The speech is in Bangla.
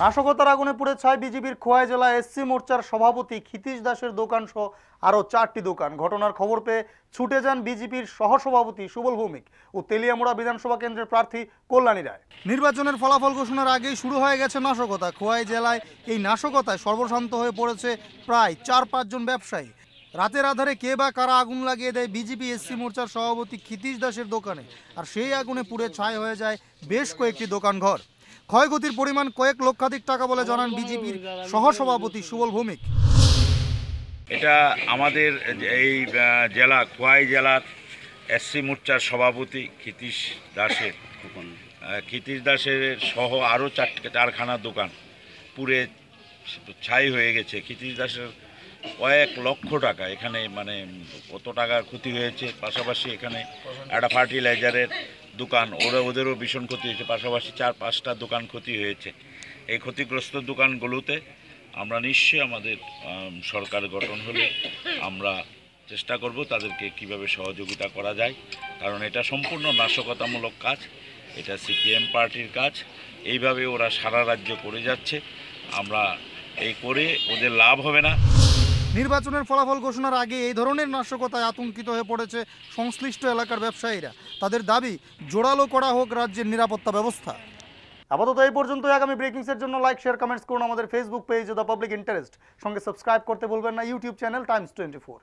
নাশকতার আগুনে পুড়ে ছাই বিজেপির খোয়াই জেলা এসসি মোর্চার সভাপতি ক্ষিতীশ দাসের দোকান সহ আরও 4টি দোকান। ঘটনার খবর পেয়ে ছুটে যান বিজেপির সহসভাপতি সুবল ভৌমিক ও তেলিয়ামুড়া বিধানসভা কেন্দ্রের প্রার্থী কল্যাণী রায়। নির্বাচনের ফলাফল ঘোষণার আগেই শুরু হয়ে গেছে নাশকতা। খোয়াই জেলায় এই নাশকতায় সর্বশান্ত হয়ে পড়েছে প্রায় 4-5 জন ব্যবসায়ী। রাতের আধারে কে বা কারা আগুন লাগিয়ে দেয় বিজেপি এসসি মোর্চার সভাপতি ক্ষিতীশ দাসের দোকানে, আর সেই আগুনে পুড়ে ছাই হয়ে যায় বেশ কয়েকটি দোকানঘর। ক্ষয়ক্ষতির পরিমাণ কয়েক লক্ষাধিক টাকা বলে জানান বিজেপির সহসভাপতি সুবল ভৌমিক। এটা আমাদের এই জেলা খোয়াই জেলার এসসি মোর্চার সভাপতি ক্ষিতীশ দাসের সহ আরও চারখানা দোকান পুড়ে ছাই হয়ে গেছে। ক্ষিতীশ দাসের কয়েক লক্ষ টাকা এখানে কত টাকার ক্ষতি হয়েছে। পাশাপাশি এখানে একটা ফার্টিলাইজারের দোকান, ওদেরও ভীষণ ক্ষতি হয়েছে। পাশাপাশি 4-5টা দোকান ক্ষতি হয়েছে। এই ক্ষতিগ্রস্ত দোকানগুলোতে আমরা নিশ্চয়ই আমাদের সরকার গঠন হলে আমরা চেষ্টা করব তাদেরকে কিভাবে সহযোগিতা করা যায়, কারণ এটা সম্পূর্ণ নাশকতামূলক কাজ, এটা সিপিএম পার্টির কাজ। এইভাবে ওরা সারা রাজ্য করে যাচ্ছে, আমরা এই করে ওদের লাভ হবে না। নির্বাচনের ফলাফল ঘোষণার আগে এই ধরনের নাশকতায় আতঙ্কিত হয়ে পড়েছে সংশ্লিষ্ট এলাকার ব্যবসায়ীরা। তাদের দাবি জোরালো করা হোক রাজ্যের নিরাপত্তা ব্যবস্থা। আপাতত এই পর্যন্ত। আগামী ব্রেকিংসের জন্য লাইক, শেয়ার, কমেন্টস করুন আমাদের Facebook page the public interest. সঙ্গে সাবস্ক্রাইব করতে ভুলবেন না ইউটিউব চ্যানেল টাইমস 24।